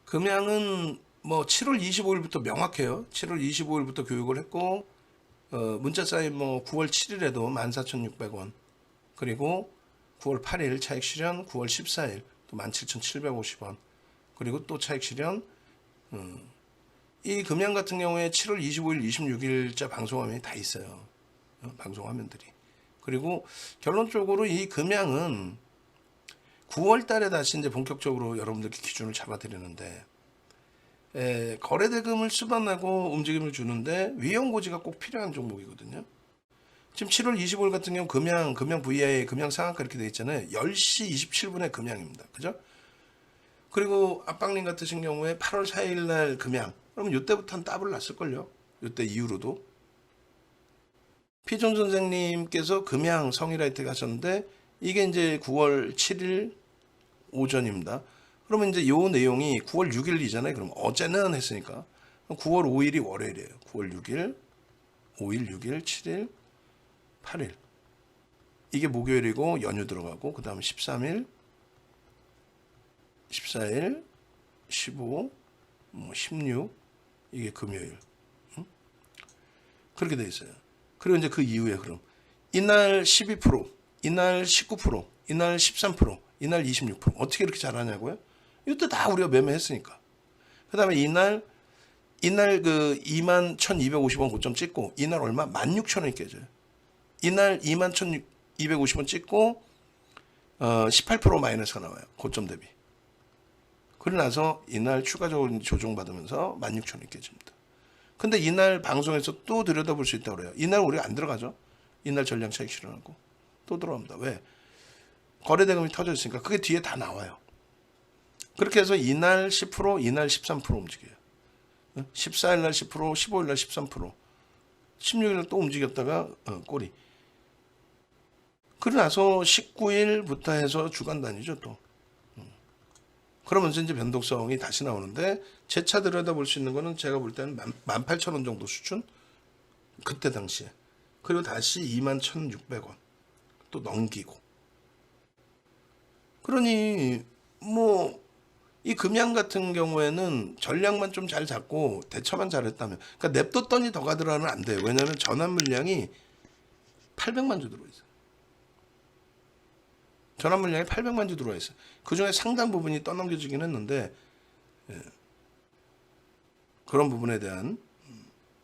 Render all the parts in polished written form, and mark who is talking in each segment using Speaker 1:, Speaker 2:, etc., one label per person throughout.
Speaker 1: 금양은 뭐 7월 25일부터 명확해요. 7월 25일부터 교육을 했고 문자 쌓인 뭐 9월 7일에도 14,600원, 그리고 9월 8일 차익 실현, 9월 14일 또 17,750원, 그리고 또 차익 실현. 이 금양 같은 경우에 7월 25일, 26일자 방송화면이 다 있어요. 방송화면들이. 그리고 결론적으로 이 금양은 9월 달에 다시 이제 본격적으로 여러분들께 기준을 잡아드리는데, 거래대금을 수반하고 움직임을 주는데 위험고지가 꼭 필요한 종목이거든요. 지금 7월 25일 같은 경우 금양 VI, 금양 상한가 이렇게 되어 있잖아요. 10시 27분에 금양입니다. 그죠? 그리고 압박링 같으신 경우에 8월 4일 날 금양. 그러면 이때부터는 더블 났을걸요. 이때 이후로도. 피존 선생님께서 금양 성일라이트 가셨는데 이게 이제 9월 7일 오전입니다. 그러면 이제 요 내용이 9월 6일이잖아요. 그럼 어제는 했으니까 9월 5일이 월요일이에요. 9월 6일, 5일, 6일, 7일, 8일. 이게 목요일이고 연휴 들어가고 그 다음에 13일, 14일, 15, 16 이게 금요일. 그렇게 돼 있어요. 그리고 이제 그 이후에 흐름. 이날 12%, 이날 19%, 이날 13%, 이날 26%. 어떻게 이렇게 잘하냐고요? 이것도 다 우리가 매매했으니까. 그 다음에 이날 그 21,250원 고점 찍고, 이날 얼마? 16,000원이 깨져요. 이날 21,250원 찍고, 18% 마이너스가 나와요. 고점 대비. 그러고 나서 이날 추가적으로 조정받으면서 16,000원이 깨집니다. 근데 이날 방송에서 또 들여다볼 수 있다고 그래요. 이날 우리가 안 들어가죠. 이날 전량 차익 실현하고. 또 들어갑니다. 왜? 거래대금이 터져 있으니까 그게 뒤에 다 나와요. 그렇게 해서 이날 10%, 이날 13% 움직여요. 14일 날 10%, 15일 날 13%, 16일 날 또 움직였다가 꼬리. 그러고 나서 19일부터 해서 주간 단위죠 또. 그러면서 이제 변동성이 다시 나오는데, 제 차 들여다볼 수 있는 거는 제가 볼 때는 18,000원 정도 수준? 그때 당시에. 그리고 다시 21,600원 또 넘기고. 그러니 뭐 이 금양 같은 경우에는 전략만 좀 잘 잡고 대처만 잘했다면, 그러니까 냅뒀더니 더 가더라는 안 돼요. 왜냐하면 전환 물량이 800만 주 들어있어요. 전환 물량이 800만 주 들어와 있어요. 그 중에 상당 부분이 떠넘겨지긴 했는데, 그런 부분에 대한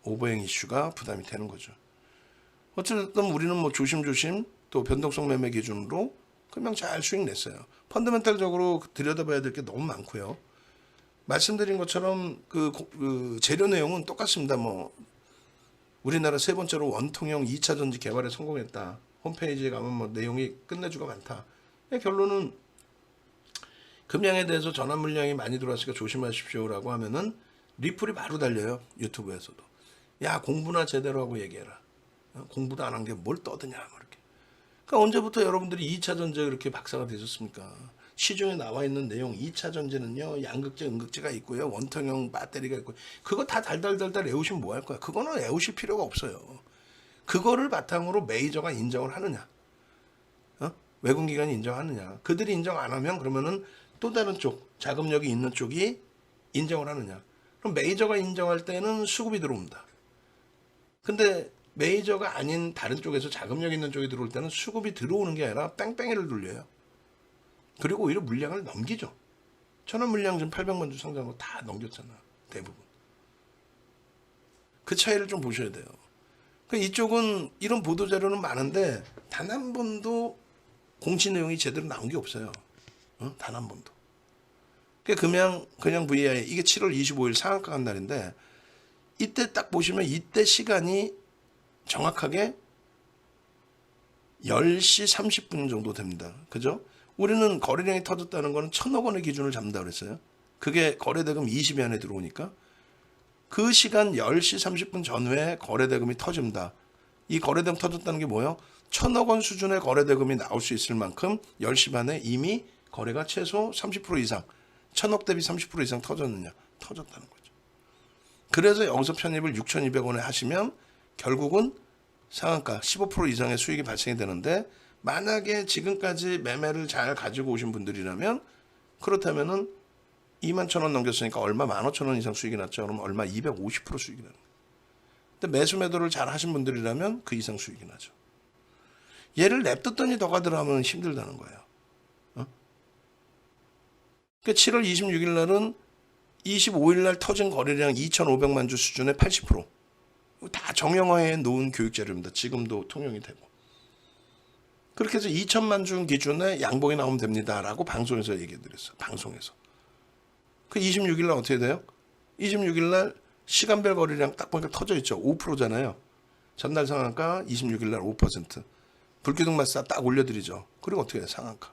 Speaker 1: 오버행 이슈가 부담이 되는 거죠. 어쨌든 우리는 뭐 조심조심 또 변동성 매매 기준으로 그냥 잘 수익 냈어요. 펀더멘탈적으로 들여다봐야 될 게 너무 많고요. 말씀드린 것처럼 그 재료 내용은 똑같습니다. 뭐 우리나라 세 번째로 원통형 2차 전지 개발에 성공했다. 홈페이지에 가면 뭐 내용이 끝내주가 많다. 결론은 금양에 대해서 전환 물량이 많이 들어왔으니까 조심하십시오라고 하면은 리플이 바로 달려요. 유튜브에서도. 야, 공부나 제대로 하고 얘기해라. 공부도 안 한 게 뭘 떠드냐. 이렇게. 그러니까 언제부터 여러분들이 2차 전지에 그렇게 박사가 되셨습니까? 시중에 나와 있는 내용 2차 전지는요. 양극재, 음극재가 있고요. 원통형 배터리가 있고. 그거 다 달달달달 외우시면 뭐 할 거야? 그거는 외우실 필요가 없어요. 그거를 바탕으로 메이저가 인정을 하느냐? 외국기관이 인정하느냐? 그들이 인정 안 하면 그러면은 또 다른 쪽, 자금력이 있는 쪽이 인정을 하느냐? 그럼 메이저가 인정할 때는 수급이 들어옵니다. 근데 메이저가 아닌 다른 쪽에서 자금력 있는 쪽이 들어올 때는 수급이 들어오는 게 아니라 뺑뺑이를 돌려요. 그리고 오히려 물량을 넘기죠. 천원 물량 지금 800만 주 상장한 거 다 넘겼잖아. 대부분. 그 차이를 좀 보셔야 돼요. 그러니까 이쪽은 이런 보도자료는 많은데 단 한 번도 공시 내용이 제대로 나온 게 없어요. 단 한 번도. 그냥 VI 이게 7월 25일 상한가 간 날인데, 이때 딱 보시면 이때 시간이 정확하게 10시 30분 정도 됩니다. 그죠? 우리는 거래량이 터졌다는 거는 1,000억 원의 기준을 잡는다 그랬어요. 그게 거래대금 20위 안에 들어오니까 그 시간 10시 30분 전후에 거래대금이 터집니다. 이 거래대금 터졌다는 게 뭐예요? 1,000억 원 수준의 거래대금이 나올 수 있을 만큼 10시 반에 이미 거래가 최소 30% 이상, 1,000억 대비 30% 이상 터졌느냐? 터졌다는 거죠. 그래서 여기서 편입을 6,200원에 하시면 결국은 상한가 15% 이상의 수익이 발생이 되는데, 만약에 지금까지 매매를 잘 가지고 오신 분들이라면, 그렇다면은 2만 1,000원 넘겼으니까 얼마 15,000원 이상 수익이 났죠. 그러면 얼마 250% 수익이 나는 거예요. 근데 매수 매도를 잘 하신 분들이라면 그 이상 수익이 나죠. 얘를 냅뒀더니 더 가더라면 힘들다는 거예요. 그러니까 7월 26일 날은 25일 날 터진 거래량 2,500만 주 수준의 80%. 다 정형화해 놓은 교육 자료입니다. 지금도 통용이 되고. 그렇게 해서 2천만 주 기준에 양봉이 나오면 됩니다라고 방송에서 얘기해 드렸어요. 방송에서. 그 26일 날 어떻게 돼요? 26일 날 시간별 거래량 딱 보니까 터져 있죠. 5%잖아요. 전날 상한가 26일 날 5%. 불기둥 마사 딱 올려드리죠. 그리고 어떻게 해요? 상한가.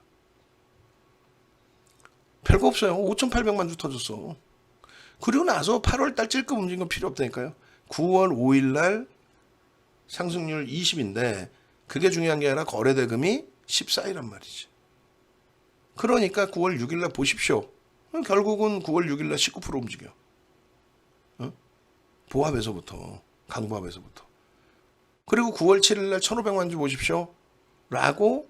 Speaker 1: 별거 없어요. 5,800만 주 터졌어. 그리고 나서 8월 달 찔끔 움직인 건 필요 없다니까요. 9월 5일 날 상승률 20인데 그게 중요한 게 아니라 거래 대금이 14이란 말이지. 그러니까 9월 6일 날 보십시오. 결국은 9월 6일 날 19% 움직여. 보합에서부터, 강보합에서부터. 그리고 9월 7일 날 1,500만 주 보십시오. 라고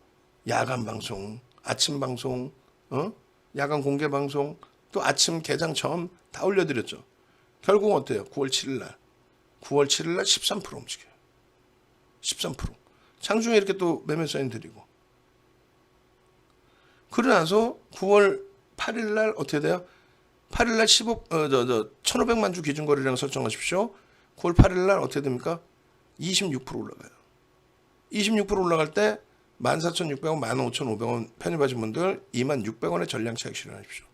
Speaker 1: 야간 방송, 아침 방송, 야간 공개 방송, 또 아침 개장 처음 다 올려드렸죠. 결국 어때요? 9월 7일 날. 9월 7일 날 13% 움직여요. 13%. 장중에 이렇게 또 매매 사인 드리고. 그러고 나서 9월 8일 날 어떻게 돼요? 8일 날 1,500만 주 기준 거래량 설정하십시오. 9월 8일 날 어떻게 됩니까? 26% 올라가요. 26% 올라갈 때 14,600원, 15,500원 편입하신 분들 26,600원의 전량 차익 실현하십시오.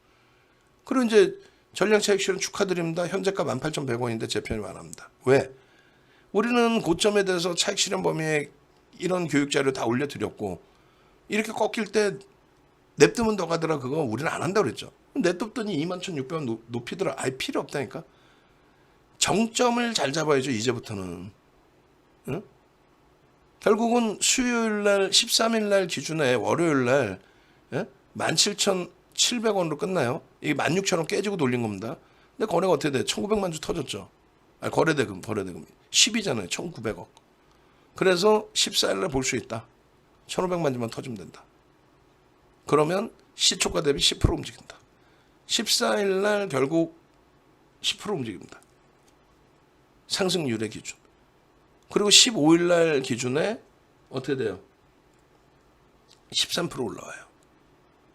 Speaker 1: 그리고 이제 전량 차익 실현 축하드립니다. 현재가 18,100원인데 재편입 안 합니다. 왜? 우리는 고점에 대해서 차익 실현 범위에 이런 교육 자료 다 올려드렸고 이렇게 꺾일 때 냅두면 더 가더라 그거 우리는 안 한다고 그랬죠. 냅뒀더니 21,600원 높이더라. 아예 필요 없다니까. 정점을 잘 잡아야죠. 이제부터는. 응? 결국은 수요일 날 13일 날 기준에 월요일 날 17,700원으로 끝나요. 이게 16,000원 깨지고 돌린 겁니다. 근데 거래가 어떻게 돼? 1,900만 주 터졌죠. 아니, 거래대금 10이잖아요. 1,900억. 그래서 14일 날 볼 수 있다. 1,500만 주만 터지면 된다. 그러면 시초가 대비 10% 움직인다. 14일 날 결국 10% 움직입니다. 상승률의 기준. 그리고 15일 날 기준에 어떻게 돼요? 13% 올라와요.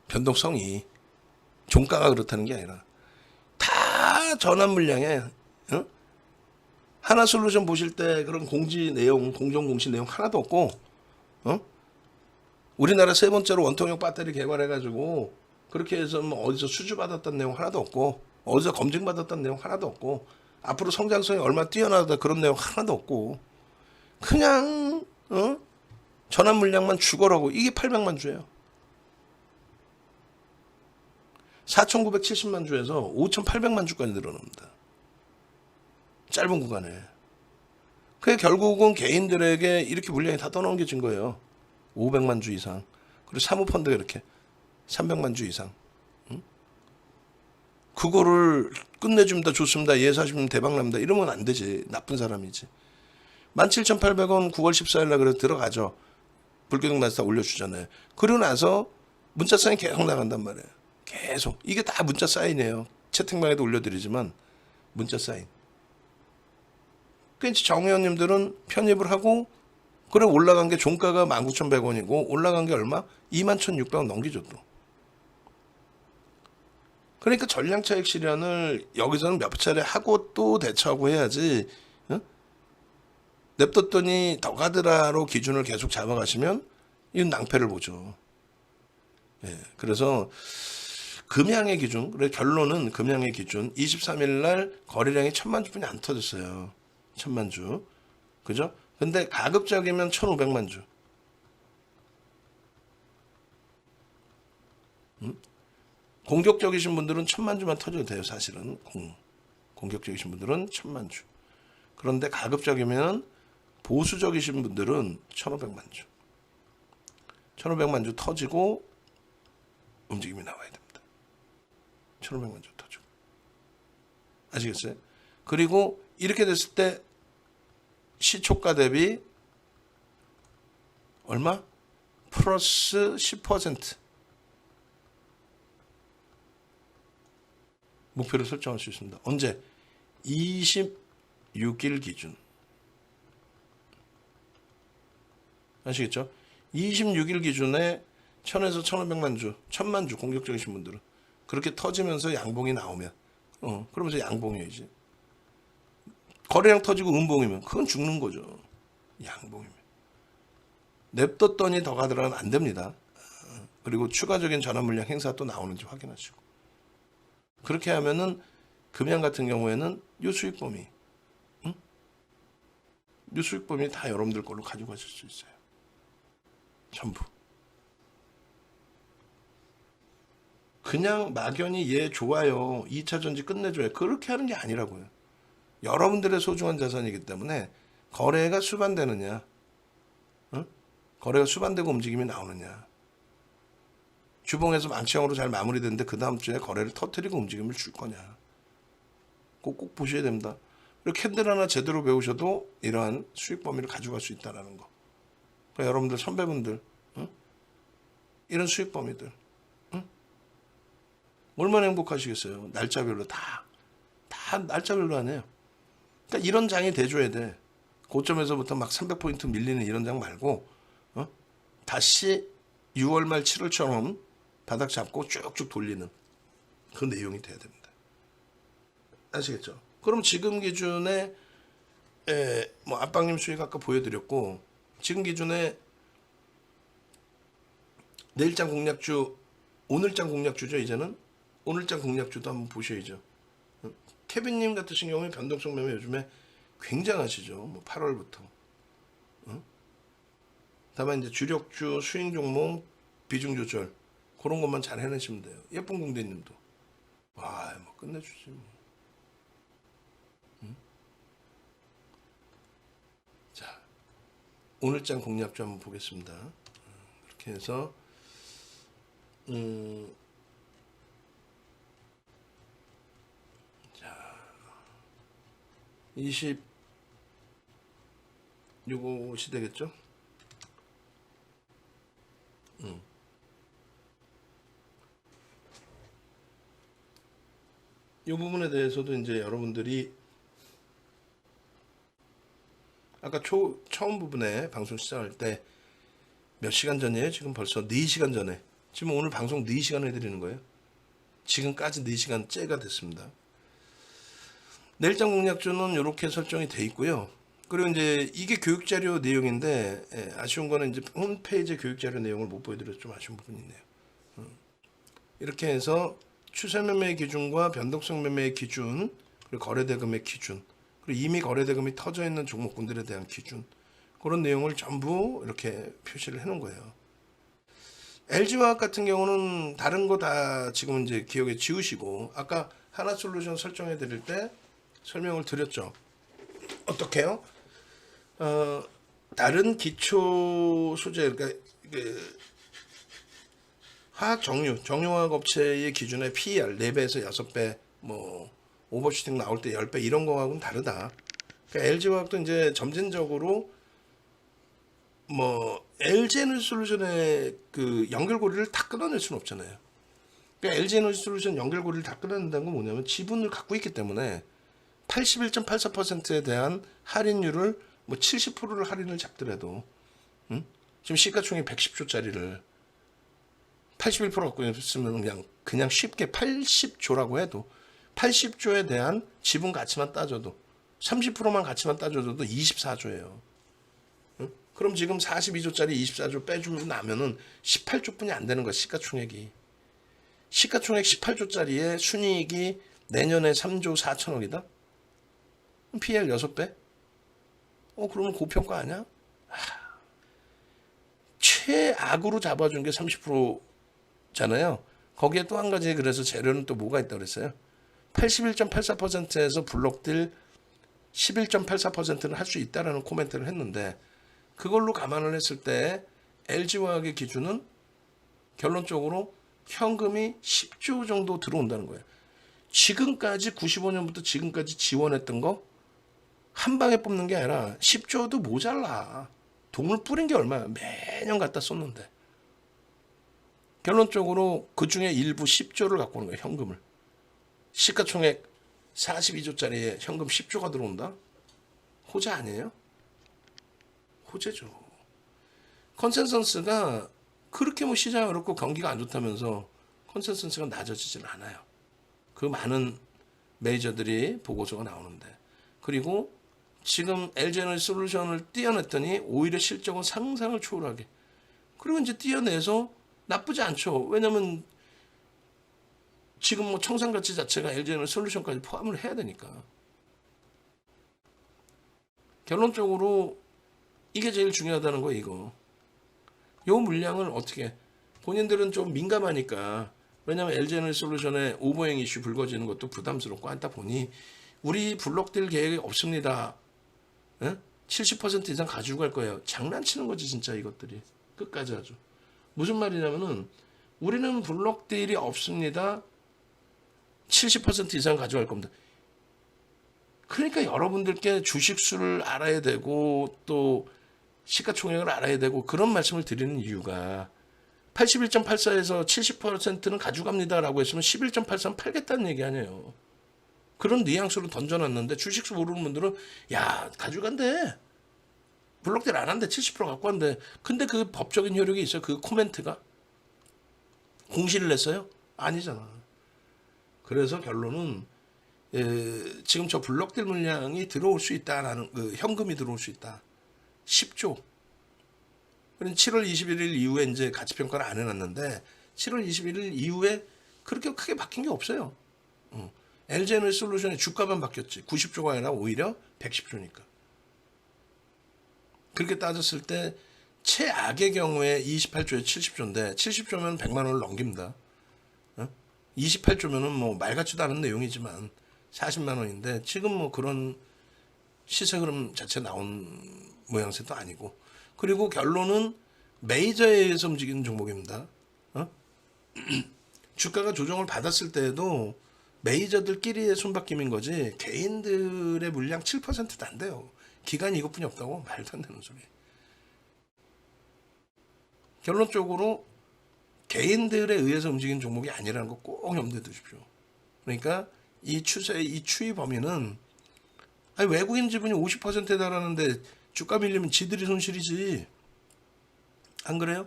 Speaker 1: 변동성이 종가가 그렇다는 게 아니라 다 전환 물량에 하나솔루션 보실 때 그런 공지 내용, 공정 공시 내용 하나도 없고 우리나라 세 번째로 원통형 배터리 개발해가지고 그렇게 해서 뭐 어디서 수주받았던 내용 하나도 없고 어디서 검증받았던 내용 하나도 없고 앞으로 성장성이 얼마나 뛰어나다 그런 내용 하나도 없고 그냥 전환 물량만 죽어라고 이게 800만 주예요. 4,970만 주에서 5,800만 주까지 늘어납니다. 짧은 구간에. 그게 결국은 개인들에게 이렇게 물량이 다 떠넘겨진 거예요. 500만 주 이상. 그리고 사모펀드가 이렇게 300만 주 이상. 그거를 끝내줍니다. 좋습니다. 예 사시면 대박납니다. 이러면 안 되지. 나쁜 사람이지. 17,800원 9월 14일 날 그래서 들어가죠. 불교등 마스터 올려주잖아요. 그러고 나서 문자 사인 계속 나간단 말이에요. 계속. 이게 다 문자 사인이에요. 채팅방에도 올려드리지만 문자 사인. 그러니까 정 의원님들은 편입을 하고 그래 올라간 게 종가가 19,100원이고 올라간 게 얼마? 21,600원 넘기죠 또. 그러니까 전량 차익 실현을 여기서는 몇 차례 하고 또 대처하고 해야지. 냅뒀더니 더 가더라로 기준을 계속 잡아가시면 이건 낭패를 보죠. 예, 그래서 금양의 기준, 그래 결론은 금양의 기준 23일 날 거래량이 1,000만 주뿐이 안 터졌어요. 1,000만 주. 그죠? 근데 가급적이면 1,500만 주. 공격적이신 분들은 1,000만 주만 터져도 돼요, 사실은. 공격적이신 분들은 1,000만 주. 그런데 가급적이면 보수적이신 분들은 1,500만 주. 1,500만 주 터지고 움직임이 나와야 됩니다. 1,500만 주 터지고. 아시겠어요? 그리고 이렇게 됐을 때 시초가 대비 얼마? 플러스 10%. 목표를 설정할 수 있습니다. 언제? 26일 기준. 아시겠죠? 26일 기준에 1000에서 1500만 주, 1000만 주 공격적이신 분들은 그렇게 터지면서 양봉이 나오면 그러면서 양봉이지. 거래량 터지고 음봉이면 그건 죽는 거죠. 양봉이면. 냅뒀더니 더 가더라면 안 됩니다. 그리고 추가적인 전환 물량 행사 또 나오는지 확인하시고. 그렇게 하면은 금양 같은 경우에는 요 수익범위, 요 수익범위 다 여러분들 걸로 가지고 가실 수 있어요. 전부. 그냥 막연히 얘 좋아요, 2차 전지 끝내줘요, 그렇게 하는 게 아니라고요. 여러분들의 소중한 자산이기 때문에 거래가 수반되느냐, 거래가 수반되고 움직임이 나오느냐, 주봉에서 망치형으로 잘 마무리됐는데 그 다음 주에 거래를 터뜨리고 움직임을 줄 거냐, 꼭 보셔야 됩니다. 그리고 캔들 하나 제대로 배우셔도 이러한 수익 범위를 가져갈 수 있다는 거. 그러니까 여러분들 선배분들 이런 수익 범위들 얼마나 행복하시겠어요. 날짜별로 다 날짜별로 하네요. 그러니까 이런 장이 돼줘야 돼. 고점에서부터 막 300포인트 밀리는 이런 장 말고 다시 6월 말 7월처럼 바닥 잡고 쭉쭉 돌리는 그 내용이 돼야 됩니다. 아시겠죠? 그럼 지금 기준에 뭐 안방님 수익 아까 보여드렸고, 지금 기준에 내일장 공략주, 오늘장 공략주죠. 이제는 오늘장 공략주도 한번 보셔야죠. 케빈님 같으신 경우에 변동성 매매 요즘에 굉장하시죠. 뭐 8월부터. 다만 이제 주력주, 수익 종목, 비중 조절 그런 것만 잘 해내시면 돼요. 예쁜 공대님도 와, 뭐 끝내주지 뭐. 자, 오늘장 공략주 한번 보겠습니다. 이렇게 해서 자, 25시 되겠죠? 이 부분에 대해서도 이제 여러분들이 아까 처음 부분에 방송 시작할 때 몇 시간 전이에요? 지금 벌써 4시간 전에. 지금 오늘 방송 4시간 해드리는 거예요. 지금까지 4시간째가 됐습니다. 내일장 공략주는 이렇게 설정이 돼 있고요. 그리고 이제 이게 교육자료 내용인데, 아쉬운 거는 이제 홈페이지 교육자료 내용을 못 보여드려서 좀 아쉬운 부분이 있네요. 이렇게 해서 추세 매매 기준과 변동성 매매 기준, 그리고 거래대금의 기준, 그리고 이미 거래대금이 터져 있는 종목군들에 대한 기준, 그런 내용을 전부 이렇게 표시를 해놓은 거예요. LG화학 같은 경우는 다른 거 다 지금 이제 기억에 지우시고, 아까 하나솔루션 설정해 드릴 때 설명을 드렸죠. 어떻게요? 다른 기초 소재, 그러니까 화학 정유화학 업체의 기준의 PER 4배에서 6배, 뭐 오버슈팅 나올 때 10배 이런 거하고는 다르다. 그러니까 LG화학도 이제 점진적으로 뭐 LG에너지솔루션의 그 연결고리를 다 끊어낼 수는 없잖아요. 그러니까 LG에너지솔루션 연결고리를 다 끊어낸다는 건 뭐냐면 지분을 갖고 있기 때문에 81.84%에 대한 할인율을 뭐 70%를 할인을 잡더라도 지금 시가총액 110조짜리를 81% 갖고 있으면 그냥 쉽게 80조라고 해도 80조에 대한 지분 가치만 따져도 30%만 가치만 따져도 24조예요. 그럼 지금 42조짜리 24조 빼주면 나면은 18조뿐이 안 되는 거야. 시가총액이. 시가총액 18조짜리에 순이익이 내년에 3조 4천억이다? PL 6배? 그러면 고평가 아니야? 최악으로 잡아준 게 30%잖아요. 거기에 또 한 가지 그래서 재료는 또 뭐가 있다고 그랬어요? 81.84%에서 블록딜 11.84%는 할 수 있다라는 코멘트를 했는데, 그걸로 감안을 했을 때 LG화학의 기준은 결론적으로 현금이 10조 정도 들어온다는 거예요. 지금까지 95년부터 지금까지 지원했던 거 한 방에 뽑는 게 아니라 10조도 모자라. 돈을 뿌린 게 얼마야. 매년 갖다 썼는데. 결론적으로 그 중에 일부 10조를 갖고 오는 거예요. 현금을. 시가총액 42조짜리에 현금 10조가 들어온다? 호재 아니에요? 호재죠. 컨센서스가 그렇게 뭐 시장이 어렵고 경기가 안 좋다면서 컨센서스가 낮아지질 않아요. 그 많은 메이저들이 보고서가 나오는데. 그리고 지금 LG에너지솔루션을 띄어냈더니 오히려 실적은 상상을 초월하게. 그리고 이제 띄어내서 나쁘지 않죠. 왜냐면 지금 뭐 청산가치 자체가 LG에너지솔루션까지 포함을 해야 되니까. 결론적으로 이게 제일 중요하다는 거예요, 이거. 요 물량을 어떻게, 본인들은 좀 민감하니까, 왜냐면 LG에너지솔루션에 오버행 이슈 불거지는 것도 부담스럽고 하다 보니, 우리 블록딜 계획이 없습니다. 70% 이상 가지고 갈 거예요. 장난치는 거지, 진짜 이것들이. 끝까지 하죠. 무슨 말이냐면은, 우리는 블록딜이 없습니다. 70% 이상 가져갈 겁니다. 그러니까 여러분들께 주식수를 알아야 되고 또 시가총액을 알아야 되고 그런 말씀을 드리는 이유가 81.84에서 70%는 가져갑니다라고 했으면 11.83 팔겠다는 얘기 아니에요. 그런 뉘앙스로 던져놨는데 주식수 모르는 분들은 야 가져간대. 블록딜 안 한대. 70% 갖고 간대. 근데 그 법적인 효력이 있어요. 그 코멘트가. 공시를 냈어요? 아니잖아. 그래서 결론은 지금 저 블록딜 물량이 들어올 수 있다라는 현금이 들어올 수 있다. 10조. 그럼 7월 21일 이후에 이제 가치 평가를 안 해놨는데 7월 21일 이후에 그렇게 크게 바뀐 게 없어요. LG에너지솔루션의 주가만 바뀌었지. 90조가 아니라 오히려 110조니까. 그렇게 따졌을 때 최악의 경우에 28조에 70조인데 70조면 100만 원을 넘깁니다. 28조면은 뭐 말 같지도 않은 내용이지만 40만 원인데 지금 뭐 그런 시세 흐름 자체 나온 모양새도 아니고. 그리고 결론은 메이저에 의해서 움직이는 종목입니다. 주가가 조정을 받았을 때에도 메이저들끼리의 손바뀜인 거지 개인들의 물량 7%도 안 돼요. 기간이 이것뿐이 없다고? 말도 안 되는 소리. 결론적으로 개인들에 의해서 움직이는 종목이 아니라는 거 꼭 염두에 두십시오. 그러니까 이 추세의 이 추이 범위는 외국인 지분이 50%에 달하는데 주가 밀리면 지들이 손실이지. 안 그래요?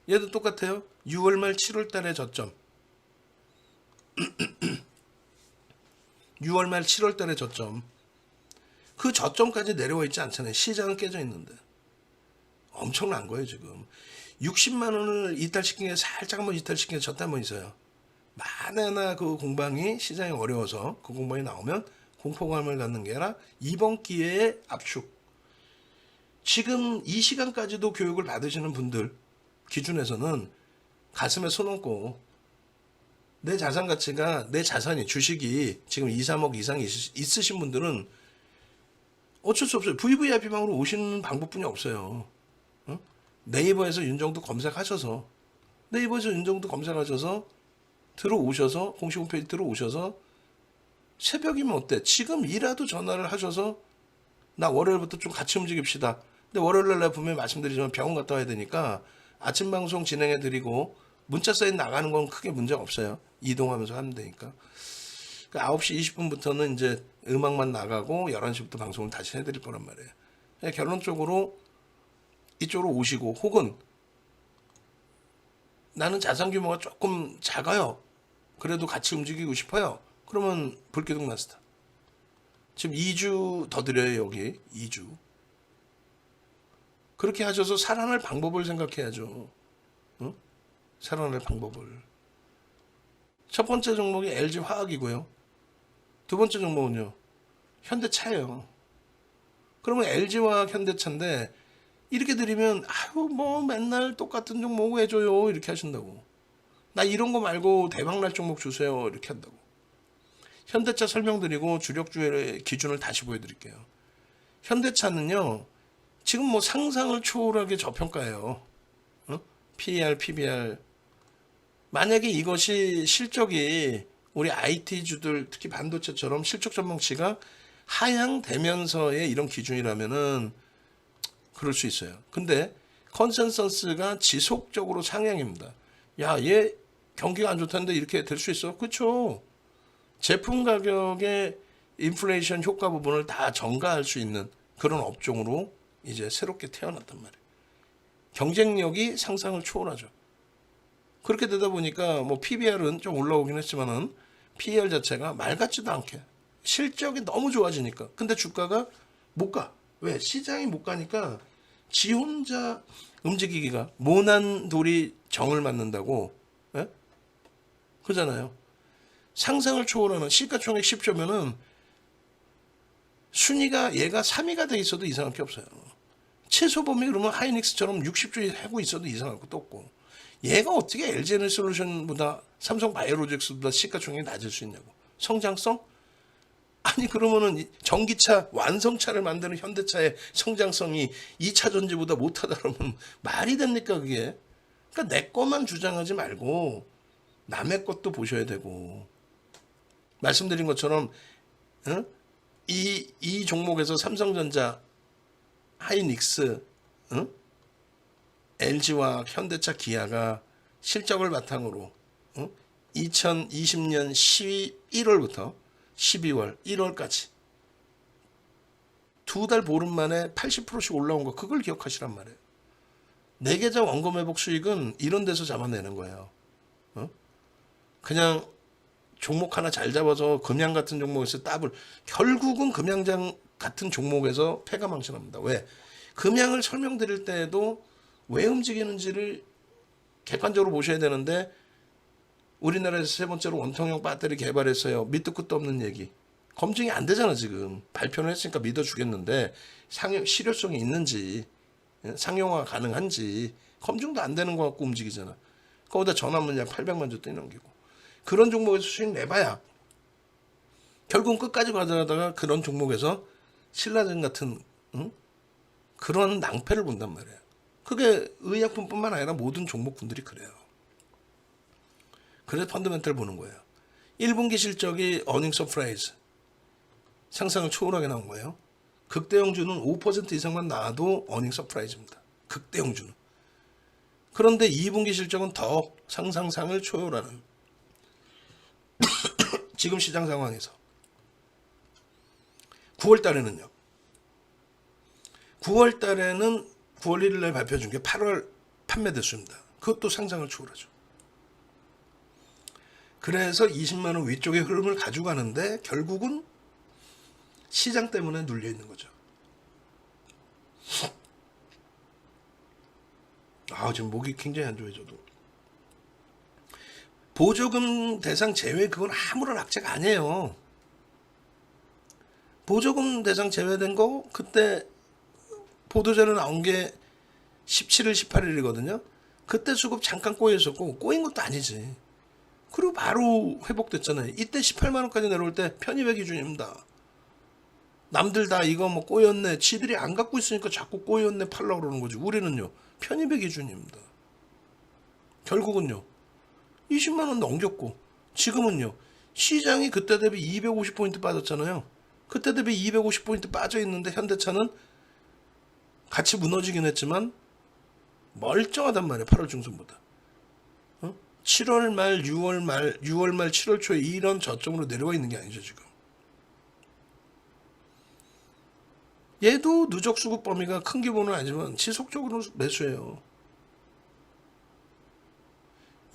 Speaker 1: 얘도 똑같아요. 6월 말 7월 달에 저점. 6월 말 7월 달에 저점. 그 저점까지 내려와 있지 않잖아요. 시장은 깨져 있는데. 엄청난 거예요, 지금. 60만 원을 이탈시킨 게 살짝 한번 이탈시킨 게 졌다 한번 있어요. 만에나 그 공방이 시장이 어려워서 그 공방이 나오면 공포감을 갖는 게 아니라 이번 기회의 압축. 지금 이 시간까지도 교육을 받으시는 분들 기준에서는 가슴에 손 얹고 내 자산 가치가 내 자산이 주식이 지금 2, 3억 이상 있으신 분들은 어쩔 수 없어요. VVIP방으로 오시는 방법뿐이 없어요. 네이버에서 윤정도 검색하셔서 들어오셔서 공식 홈페이지 들어오셔서 새벽이면 어때? 지금이라도 전화를 하셔서 나 월요일부터 좀 같이 움직입시다. 근데 월요일날 내가 분명히 말씀드리지만 병원 갔다 와야 되니까 아침 방송 진행해드리고 문자 사인 나가는 건 크게 문제가 없어요. 이동하면서 하면 되니까. 그러니까 9시 20분부터는 이제 음악만 나가고 11시부터 방송을 다시 해드릴 거란 말이에요. 결론적으로 이쪽으로 오시고 혹은 나는 자산 규모가 조금 작아요. 그래도 같이 움직이고 싶어요. 그러면 불기둥 나스다. 지금 2주 더 드려요. 여기 2주. 그렇게 하셔서 살아날 방법을 생각해야죠. 응? 살아날 방법을. 첫 번째 종목이 LG화학이고요. 두 번째 종목은요. 현대차예요. 그러면 LG화학 현대차인데 이렇게 드리면 아유 뭐 맨날 똑같은 종목 해줘요 이렇게 하신다고. 나 이런 거 말고 대박날 종목 주세요 이렇게 한다고. 현대차 설명드리고 주력주의 기준을 다시 보여드릴게요. 현대차는요 지금 뭐 상상을 초월하게 저평가해요. PER, PBR. 만약에 이것이 실적이 우리 IT주들 특히 반도체처럼 실적 전망치가 하향되면서의 이런 기준이라면은 그럴 수 있어요. 근데 컨센서스가 지속적으로 상향입니다. 야, 얘 경기가 안 좋다는데 이렇게 될 수 있어? 그렇죠. 제품 가격의 인플레이션 효과 부분을 다 전가할 수 있는 그런 업종으로 이제 새롭게 태어났단 말이에요. 경쟁력이 상상을 초월하죠. 그렇게 되다 보니까 뭐 PBR은 좀 올라오긴 했지만은 PER 자체가 말 같지도 않게 실적이 너무 좋아지니까. 근데 주가가 못 가. 왜? 시장이 못 가니까 지 혼자 움직이기가 모난 돌이 정을 맞는다고. 예? 그잖아요. 상상을 초월하는 시가총액 10조면은 순위가 얘가 3위가 돼 있어도 이상할 게 없어요. 최소 범위 그러면 하이닉스처럼 60조 하고 있어도 이상할 것도 없고. 얘가 어떻게 LG에너지솔루션보다 삼성바이오로직스보다 시가총액이 낮을 수 있냐고. 성장성? 아니 그러면은 전기차 완성차를 만드는 현대차의 성장성이 2차 전지보다 못하다 그러면 말이 됩니까 그게? 그러니까 내 것만 주장하지 말고 남의 것도 보셔야 되고. 말씀드린 것처럼 이 종목에서 삼성전자, 하이닉스, LG와 현대차, 기아가 실적을 바탕으로 2020년 11월부터 12월, 1월까지 2달 보름 만에 80%씩 올라온 거 그걸 기억하시란 말이에요. 내계좌 원금 회복 수익은 이런 데서 잡아내는 거예요. 그냥 종목 하나 잘 잡아서 금양 같은 종목에서 더블, 결국은 금양장 같은 종목에서 패가 망신합니다. 왜? 금양을 설명드릴 때에도 왜 움직이는지를 객관적으로 보셔야 되는데 우리나라에서 세 번째로 원통형 배터리 개발했어요. 밑도 끝도 없는 얘기. 검증이 안 되잖아 지금. 발표는 했으니까 믿어주겠는데 실효성이 있는지 상용화 가능한지 검증도 안 되는 것 같고 움직이잖아. 거기다 전환문약 800만 주 떼넘기고. 그런 종목에서 수익 내봐야 결국은 끝까지 가져가다가 그런 종목에서 신라젠 같은 그런 낭패를 본단 말이에요. 그게 의약품뿐만 아니라 모든 종목군들이 그래요. 그래서 펀더멘털 보는 거예요. 1분기 실적이 어닝 서프라이즈 상상을 초월하게 나온 거예요. 극대형주는 5% 이상만 나와도 어닝 서프라이즈입니다. 극대형주는. 그런데 2분기 실적은 더 상상상을 초월하는 지금 시장 상황에서 9월 달에는요. 9월 달에는 9월 1일 날 발표 준 게 8월 판매 대수입니다. 그것도 상상을 초월하죠. 그래서 20만 원 위쪽의 흐름을 가져가는데 결국은 시장 때문에 눌려 있는 거죠. 지금 목이 굉장히 안 좋아요, 저도. 보조금 대상 제외 그건 아무런 악재가 아니에요. 보조금 대상 제외된 거 그때 보도자료 나온 게 17일, 18일이거든요. 그때 수급 잠깐 꼬여 있었고 꼬인 것도 아니지. 그리고 바로 회복됐잖아요. 이때 18만 원까지 내려올 때 편입의 기준입니다. 남들 다 이거 뭐 꼬였네. 지들이 안 갖고 있으니까 자꾸 꼬였네 팔라고 그러는 거지. 우리는요. 편입의 기준입니다. 결국은요. 20만 원 넘겼고 지금은요. 시장이 그때 대비 250포인트 빠졌잖아요. 그때 대비 250포인트 빠져 있는데 현대차는 같이 무너지긴 했지만 멀쩡하단 말이에요. 8월 중순보다. 7월 말, 6월 말, 6월 말, 7월 초에 이런 저점으로 내려와 있는 게 아니죠, 지금. 얘도 누적 수급 범위가 큰 규모는 아니지만 지속적으로 매수해요.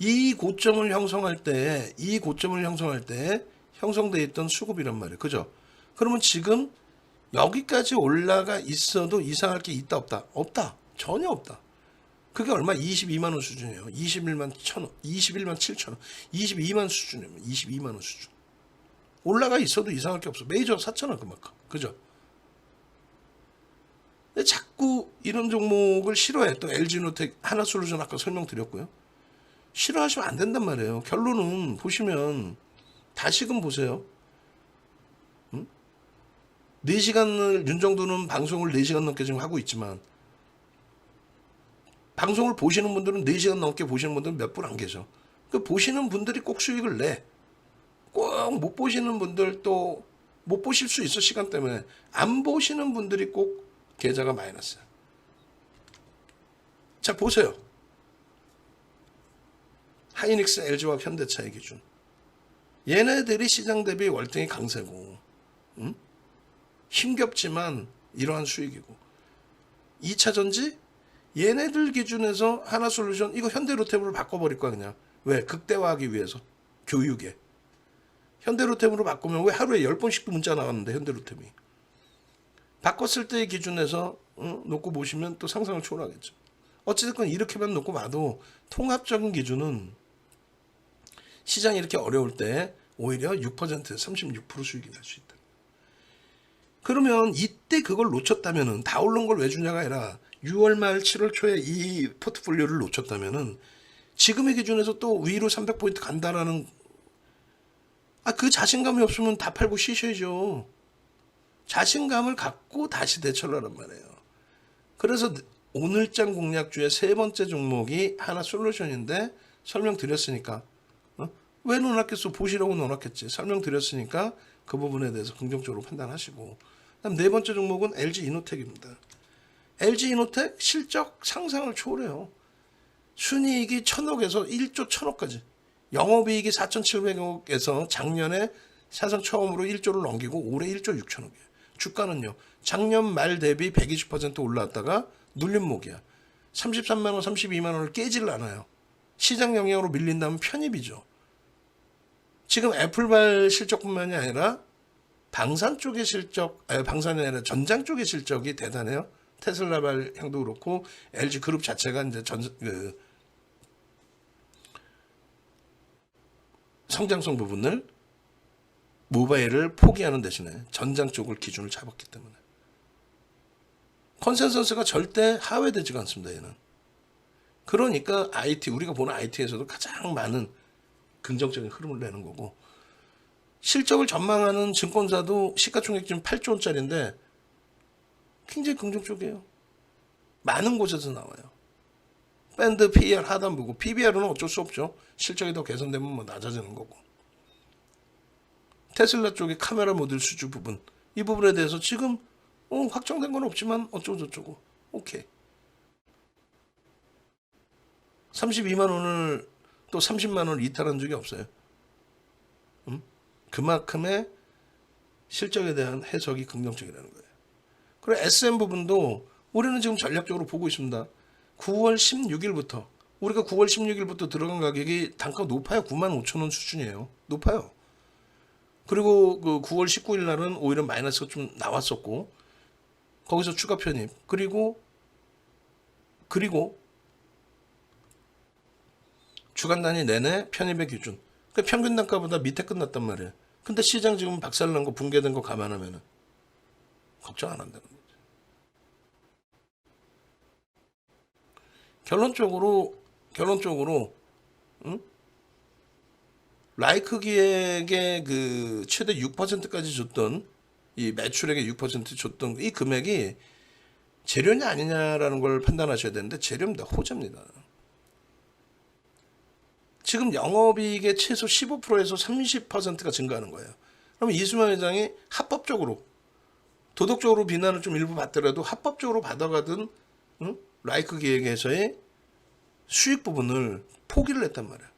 Speaker 1: 이 고점을 형성할 때 형성되어 있던 수급이란 말이에요. 그죠? 그러면 지금 여기까지 올라가 있어도 이상할 게 있다 없다? 없다. 전혀 없다. 그게 얼마? 22만 원 수준이에요. 21만 1천, 21만 7천 원, 22만 수준이에요. 22만 원 수준. 올라가 있어도 이상할 게 없어. 메이저 샀잖아 그만큼. 그죠? 근데 자꾸 이런 종목을 싫어해. 또 LG노텍, 하나솔루션 아까 설명드렸고요. 싫어하시면 안 된단 말이에요. 결론은 보시면 다시금 보세요. 4시간을 윤정도는 방송을 4시간 넘게 지금 하고 있지만 방송을 보시는 분들은 4시간 넘게 보시는 분들은 몇 분 안 계셔. 그 보시는 분들이 꼭 수익을 내. 꼭 못 보시는 분들 또 못 보실 수 있어 시간 때문에. 안 보시는 분들이 꼭 계좌가 마이너스야. 자 보세요. 하이닉스, LG와 현대차의 기준. 얘네들이 시장 대비 월등히 강세고, 힘겹지만 이러한 수익이고. 2차 전지 얘네들 기준에서 하나솔루션 이거 현대로템으로 바꿔버릴 거야 그냥. 왜? 극대화하기 위해서. 교육에. 현대로템으로 바꾸면 왜 하루에 10번씩도 문자 나왔는데 현대로템이. 바꿨을 때의 기준에서 놓고 보시면 또 상상을 초월하겠죠. 어찌됐건 이렇게만 놓고 봐도 통합적인 기준은 시장이 이렇게 어려울 때 오히려 6%, 36% 수익이 날 수 있다. 그러면 이때 그걸 놓쳤다면은 다 오른 걸 왜 주냐가 아니라 6월 말 7월 초에 이 포트폴리오를 놓쳤다면은 지금의 기준에서 또 위로 300포인트 간다라는 그 자신감이 없으면 다 팔고 쉬셔야죠. 자신감을 갖고 다시 대처를 하란 말이에요. 그래서 오늘장 공략주의 세 번째 종목이 하나솔루션인데 설명드렸으니까 왜 넣어놨겠어? 보시라고 넣어놨겠지. 설명드렸으니까 그 부분에 대해서 긍정적으로 판단하시고, 그다음 네 번째 종목은 LG이노텍입니다. LG이노텍 실적 상상을 초월해요. 순이익이 1,000억에서 1조 1,000억까지, 영업이익이 4,700억에서 작년에 사상 처음으로 1조를 넘기고 올해 1조 6천억이에요. 주가는요, 작년 말 대비 120% 올라왔다가 눌림목이야. 33만 원, 32만 원을 깨질 않아요. 시장 영향으로 밀린다면 편입이죠. 지금 애플발 실적뿐만이 아니라 방산 쪽의 실적, 방산이 아니라 전장 쪽의 실적이 대단해요. 테슬라발 향도 그렇고 LG 그룹 자체가 이제 성장성 부분을 모바일을 포기하는 대신에 전장 쪽을 기준을 잡았기 때문에 컨센서스가 절대 하회되지가 않습니다. 얘는. 그러니까 IT, 우리가 보는 IT에서도 가장 많은 긍정적인 흐름을 내는 거고, 실적을 전망하는 증권사도 시가총액 지금 8조 원짜리인데 굉장히 긍정적이에요. 많은 곳에서 나와요. 밴드 PER 하단부고, PBR은 어쩔 수 없죠. 실적이 더 개선되면 뭐 낮아지는 거고. 테슬라 쪽의 카메라 모듈 수주 부분, 이 부분에 대해서 지금 확정된 건 없지만 어쩌고 저쩌고 오케이. 32만 원을 또 30만 원을 이탈한 적이 없어요. 그만큼의 실적에 대한 해석이 긍정적이라는 거예요. 그리고 SM 부분도 우리는 지금 전략적으로 보고 있습니다. 9월 16일부터 우리가 9월 16일부터 들어간 가격이 단가 높아요. 95,000원 수준이에요. 높아요. 그리고 그 9월 19일 날은 오히려 마이너스가 좀 나왔었고, 거기서 추가 편입, 그리고 주간 단위 내내 편입의 기준. 그러니까 평균 단가보다 밑에 끝났단 말이에요. 근데 시장 지금 박살난 거, 붕괴된 거 감안하면 걱정 안 한다는 거죠. 결론적으로 라이크 기획의 그 최대 6%까지 줬던, 이 매출액의 6% 줬던 이 금액이 재료냐 아니냐라는 걸 판단하셔야 되는데, 재료입니다. 호재입니다. 지금 영업이익의 최소 15%에서 30%가 증가하는 거예요. 그러면 이수만 회장이 합법적으로, 도덕적으로 비난을 좀 일부 받더라도 합법적으로 받아가던 라이크 기획에서의 수익 부분을 포기를 했단 말이에요.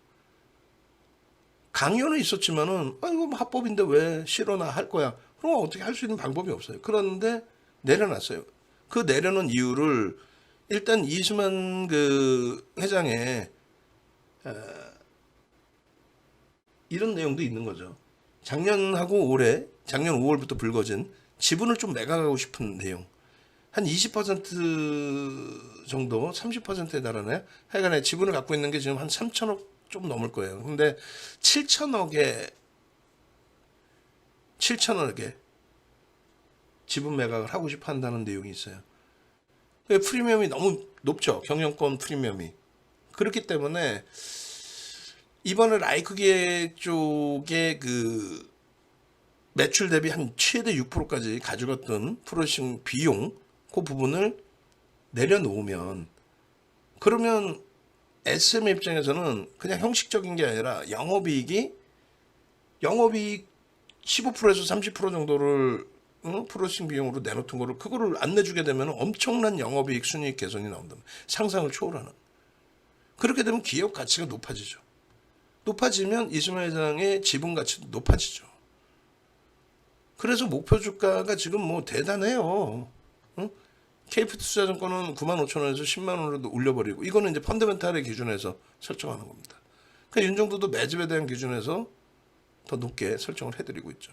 Speaker 1: 강요는 있었지만은 이거 뭐 합법인데 왜 싫어나 할 거야. 그럼 어떻게 할 수 있는 방법이 없어요. 그런데 내려놨어요. 그 내려놓은 이유를 일단 이수만 그 회장의 이런 내용도 있는 거죠. 작년하고 올해, 작년 5월부터 불거진 지분을 좀 매각하고 싶은 내용. 한 20% 정도, 30%에 달하나요? 하여간에 지분을 갖고 있는 게 지금 한 3천억 좀 넘을 거예요. 근데 7천억에 지분 매각을 하고 싶어 한다는 내용이 있어요. 프리미엄이 너무 높죠. 경영권 프리미엄이. 그렇기 때문에 이번에 라이크 기획 쪽에 그 매출 대비 한 최대 6%까지 가져갔던 프로세싱 비용, 그 부분을 내려놓으면, 그러면 SM 입장에서는 그냥 형식적인 게 아니라 영업이익 15%에서 30% 정도를 프로세싱 비용으로 내놓던 거를, 그거를 안 내주게 되면 엄청난 영업이익 순이익 개선이 나온다. 상상을 초월하는. 그렇게 되면 기업 가치가 높아지죠. 높아지면 이수만 회장의 지분 가치도 높아지죠. 그래서 목표 주가가 지금 뭐 대단해요. 응? KF투자증권은 95,000원에서 10만 원으로 올려버리고, 이거는 이제 펀더멘탈의 기준에서 설정하는 겁니다. 그러니까 윤정도도 매집에 대한 기준에서 더 높게 설정을 해드리고 있죠.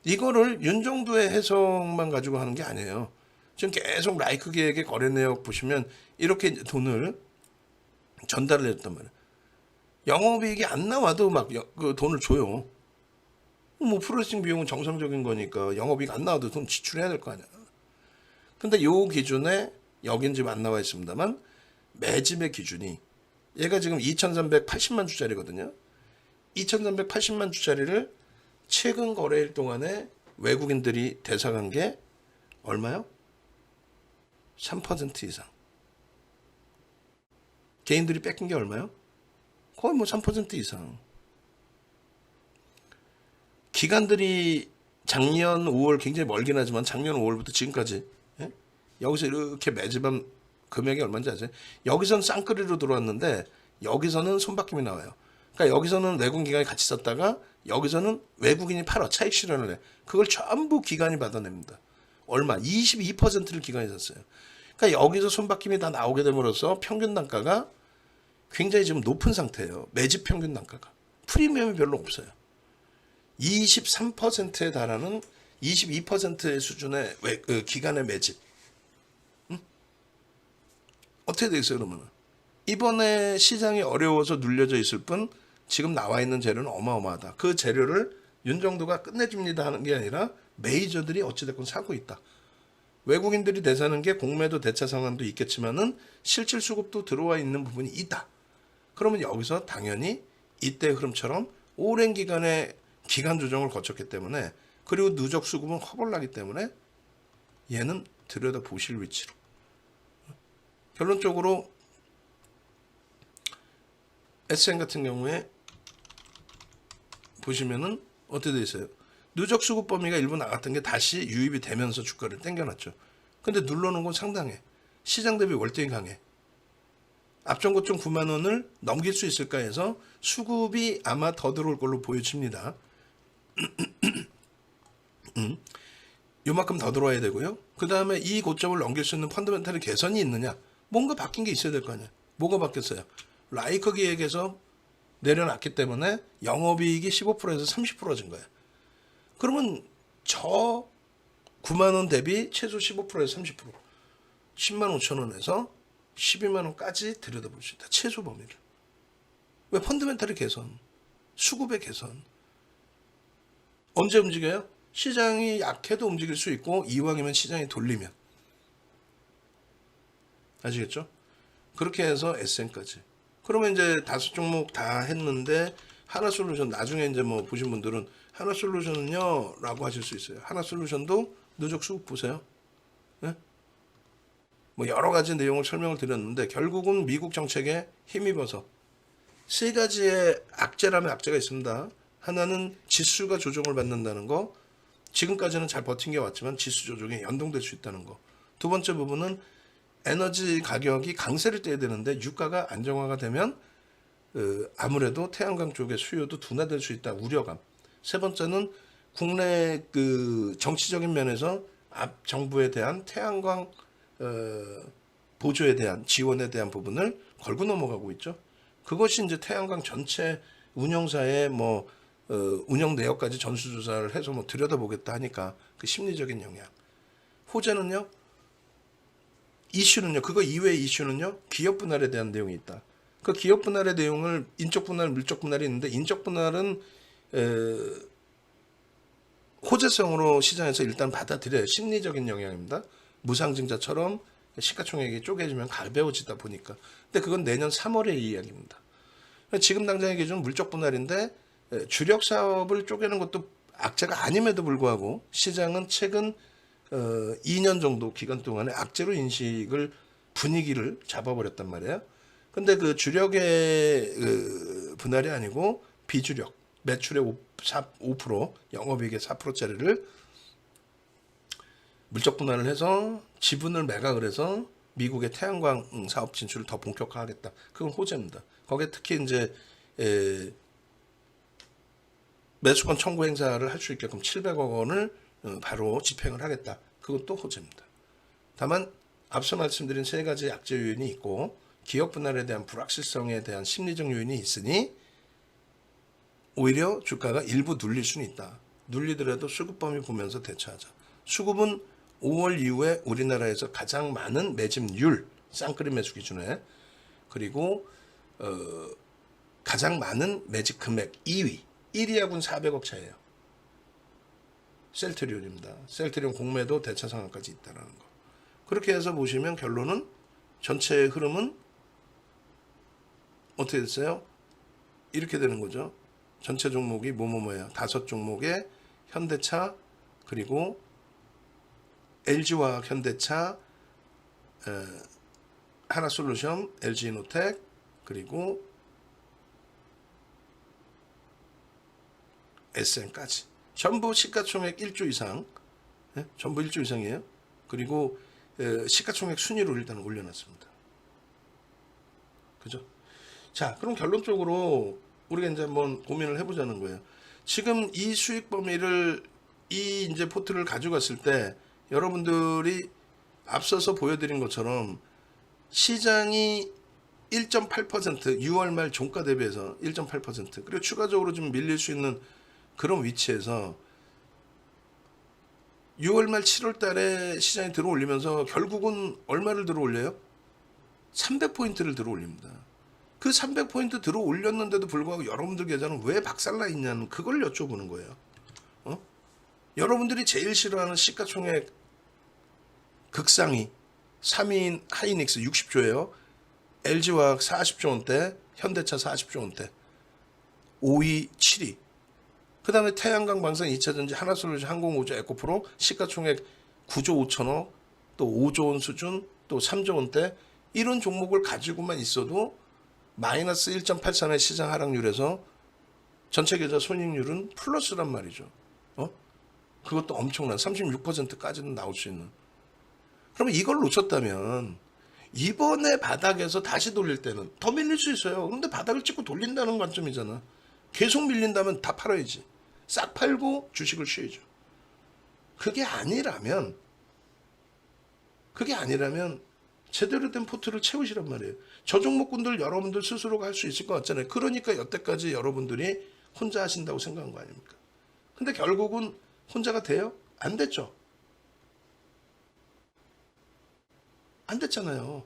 Speaker 1: 이거를 윤정도의 해석만 가지고 하는 게 아니에요. 지금 계속 라이크 기획의 거래 내역 보시면 이렇게 돈을 전달을 했단 말이에요. 영업이익이 안 나와도 막 그 돈을 줘요. 뭐 프로세싱 비용은 정상적인 거니까 영업이익 안 나와도 돈 지출해야 될 거 아니야. 근데 요 기준에 여긴 지금 안 나와 있습니다만 매집의 기준이 얘가 지금 2,380만 주짜리거든요. 2,380만 주짜리를 최근 거래일 동안에 외국인들이 대사간 게 얼마요? 3% 이상. 개인들이 뺏긴 게 얼마요? 거의 뭐 3% 이상. 기관들이 작년 5월 굉장히 멀긴 하지만 작년 5월부터 지금까지 예? 여기서 이렇게 매집한 금액이 얼마인지 아세요? 여기서는 쌍끌이로 들어왔는데 여기서는 손바뀜이 나와요. 그러니까 여기서는 외국 기관이 같이 썼다가 여기서는 외국인이 팔아 차익 실현을 해. 그걸 전부 기관이 받아냅니다. 얼마? 22%를 기관이 샀어요. 그러니까 여기서 손바뀜이 다 나오게 됨으로써 평균 단가가 굉장히 지금 높은 상태예요. 매집 평균 단가가. 프리미엄이 별로 없어요. 23%에 달하는 22%의 수준의 기간의 매집. 응? 어떻게 되겠어요, 그러면? 이번에 시장이 어려워서 눌려져 있을 뿐 지금 나와 있는 재료는 어마어마하다. 그 재료를 윤정도가 끝내줍니다 하는 게 아니라 메이저들이 어찌됐건 사고 있다. 외국인들이 대사는 게 공매도 대차 상황도 있겠지만은 실질 수급도 들어와 있는 부분이 있다. 그러면 여기서 당연히 이때 흐름처럼 오랜 기간의 기간 조정을 거쳤기 때문에, 그리고 누적 수급은 허벌나기 때문에 얘는 들여다 보실 위치로. 결론적으로 SN 같은 경우에 보시면은 어떻게 돼 있어요? 누적 수급 범위가 일부 나갔던 게 다시 유입이 되면서 주가를 땡겨놨죠. 근데 눌러놓은 건 상당해. 시장 대비 월등히 강해. 앞전고점 9만 원을 넘길 수 있을까 해서 수급이 아마 더 들어올 걸로 보여집니다. 요만큼 더 들어와야 되고요. 그 다음에 이 고점을 넘길 수 있는 펀더멘탈의 개선이 있느냐? 뭔가 바뀐 게 있어야 될 거 아니야. 뭐가 바뀌었어요? 라이커 기획에서 내려놨기 때문에 영업이익이 15%에서 30%진 거야. 그러면 저 9만 원 대비 최소 15%에서 30%, 10만 5천 원에서 12만 원까지 들여다볼 수 있다. 최소 범위를. 왜? 펀더멘탈의 개선, 수급의 개선. 언제 움직여요? 시장이 약해도 움직일 수 있고, 이왕이면 시장이 돌리면. 아시겠죠? 그렇게 해서 SN까지. 그러면 이제 5종목 다 했는데 하나솔루션, 나중에 이제 뭐 보신 분들은 하나솔루션은요 라고 하실 수 있어요. 하나솔루션도 누적 수급 보세요. 네? 뭐 여러 가지 내용을 설명을 드렸는데 결국은 미국 정책에 힘입어서 세 가지의 악재라면 악재가 있습니다. 하나는 지수가 조정을 받는다는 거, 지금까지는 잘 버틴 게 왔지만 지수 조정에 연동될 수 있다는 거. 두 번째 부분은 에너지 가격이 강세를 떼야 되는데 유가가 안정화가 되면 아무래도 태양광 쪽의 수요도 둔화될 수 있다, 우려감. 세 번째는 국내 그 정치적인 면에서 앞 정부에 대한 태양광 보조에 대한 지원에 대한 부분을 걸고 넘어가고 있죠. 그것이 이제 태양광 전체 운영사의 뭐 운영 내역까지 전수조사를 해서 뭐 들여다보겠다 하니까 그 심리적인 영향. 호재는요, 이슈는요, 그거 이외의 이슈는요, 기업 분할에 대한 내용이 있다. 그 기업 분할의 내용을 인적 분할, 물적 분할이 있는데 인적 분할은 호재성으로 시장에서 일단 받아들여요. 심리적인 영향입니다. 무상증자처럼 시가총액이 쪼개지면 가벼워지다 보니까. 근데 그건 내년 3월의 이야기입니다. 지금 당장의 기준 물적 분할인데 주력 사업을 쪼개는 것도 악재가 아님에도 불구하고 시장은 최근 2년 정도 기간 동안에 악재로 인식을 분위기를 잡아버렸단 말이에요. 근데 그 주력의 분할이 아니고 비주력, 매출의 5%, 영업이익의 4%짜리를 물적 분할을 해서 지분을 매각을 해서 미국의 태양광 사업 진출을 더 본격화하겠다. 그건 호재입니다. 거기에 특히 이제 매수권 청구 행사를 할 수 있게끔 700억 원을 바로 집행을 하겠다. 그것도 호재입니다. 다만 앞서 말씀드린 세 가지 약재 요인이 있고 기업 분할에 대한 불확실성에 대한 심리적 요인이 있으니 오히려 주가가 일부 눌릴 수는 있다. 눌리더라도 수급 범위 보면서 대처하자. 수급은 5월 이후에 우리나라에서 가장 많은 매집률, 쌍끌이 매수 기준에, 그리고 가장 많은 매집 금액 2위, 1위하고는 400억 차이에요. 셀트리온입니다. 셀트리온 공매도 대차 상황까지 있다는 거. 그렇게 해서 보시면 결론은 전체의 흐름은 어떻게 됐어요? 이렇게 되는 거죠. 전체 종목이 뭐뭐뭐예요. 5종목에 현대차, 그리고 LG화학, 현대차, 하나솔루션, LG이노텍, 그리고 SM까지 전부 시가총액 1조 이상, 전부 1조 이상이에요. 그리고 시가총액 순위로 일단 올려놨습니다. 그죠? 자, 그럼 결론적으로 우리가 이제 한번 고민을 해보자는 거예요. 지금 이 수익 범위를, 이 이제 포트를 가져갔을 때 여러분들이 앞서서 보여드린 것처럼 시장이 1.8% 6월 말 종가 대비해서 1.8% 그리고 추가적으로 좀 밀릴 수 있는 그런 위치에서 6월 말 7월 달에 시장이 들어올리면서 결국은 얼마를 들어올려요? 300포인트를 들어올립니다. 그 300포인트 들어올렸는데도 불구하고 여러분들 계좌는 왜 박살나 있냐는 그걸 여쭤보는 거예요. 여러분들이 제일 싫어하는 시가총액 극상위 3위인 하이닉스 60조예요. LG화학 40조 원대, 현대차 40조 원대. 5위, 7위. 그 다음에 태양광, 방산, 2차전지, 하나솔루션, 항공우주, 에코프로 시가총액 9조 5천억, 또 5조 원 수준, 또 3조 원대. 이런 종목을 가지고만 있어도 마이너스 1.83의 시장 하락률에서 전체 계좌 손익률은 플러스란 말이죠. 그것도 엄청난 36%까지는 나올 수 있는. 그러면 이걸 놓쳤다면 이번에 바닥에서 다시 돌릴 때는 더 밀릴 수 있어요. 근데 바닥을 찍고 돌린다는 관점이잖아. 계속 밀린다면 다 팔아야지. 싹 팔고 주식을 쉬어야죠. 그게 아니라면 제대로 된 포트를 채우시란 말이에요. 저 종목군들 여러분들 스스로가 할 수 있을 것 같잖아요. 그러니까 여태까지 여러분들이 혼자 하신다고 생각한 거 아닙니까? 근데 결국은 혼자가 돼요? 안 됐죠. 안 됐잖아요.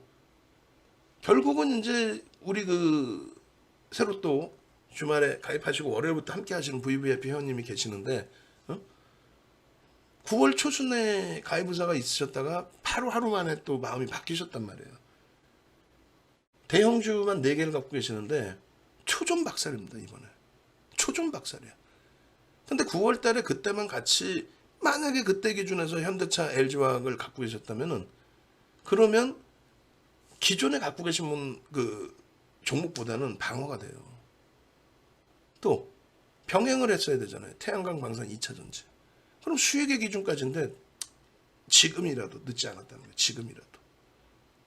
Speaker 1: 결국은 이제 우리 새로 또 주말에 가입하시고 월요일부터 함께 하시는 VVIP 회원님이 계시는데 9월 초순에 가입 의사가 있으셨다가 바로 하루 만에 또 마음이 바뀌셨단 말이에요. 대형주만 4개를 갖고 계시는데 초전 박살입니다. 이번에. 초전 박살이야. 근데 9월 달에 그때만 같이 만약에 그때 기준에서 현대차, LG화학을 갖고 계셨다면은 그러면 기존에 갖고 계신 분 종목보다는 방어가 돼요. 또 병행을 했어야 되잖아요. 태양광, 방산, 2차전지. 그럼 수익의 기준까지인데 지금이라도 늦지 않았다는 거예요. 지금이라도.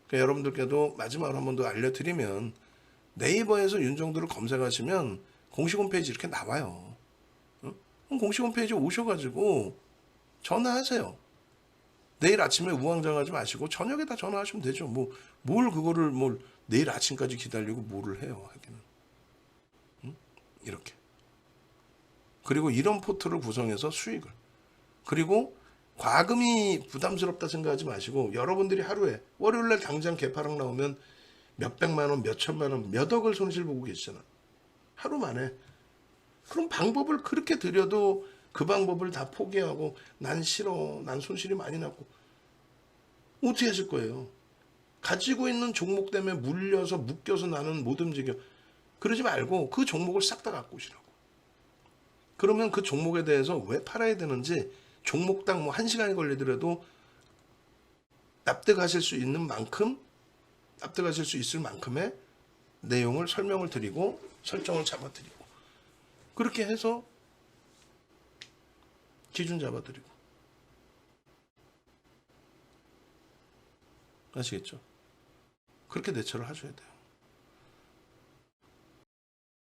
Speaker 1: 그러니까 여러분들께도 마지막으로 한 번 더 알려드리면 네이버에서 윤정도를 검색하시면 공식 홈페이지 이렇게 나와요. 그럼 공식 홈페이지 오셔가지고 전화하세요. 내일 아침에 우왕좌왕하지 마시고 저녁에 다 전화하시면 되죠. 뭘 내일 아침까지 기다리고 뭐를 해요. 하기는. 이렇게. 그리고 이런 포트를 구성해서 수익을. 그리고 과금이 부담스럽다 생각하지 마시고 여러분들이 하루에 월요일날 당장 개파락 나오면 몇백만 원, 몇천만 원, 몇 억을 손실 보고 계시잖아. 하루 만에. 그럼 방법을 그렇게 들여도 그 방법을 다 포기하고 난 싫어, 난 손실이 많이 났고 어떻게 하실 거예요? 가지고 있는 종목 때문에 물려서 묶여서 나는 못 움직여. 그러지 말고 그 종목을 싹 다 갖고 오시라고. 그러면 그 종목에 대해서 왜 팔아야 되는지 종목당 1시간이 걸리더라도 납득하실 수 있는 만큼 납득하실 수 있을 만큼의 내용을 설명을 드리고 설정을 잡아드리고 그렇게 해서 기준 잡아드리고 아시겠죠? 그렇게 대처를 하셔야 돼요.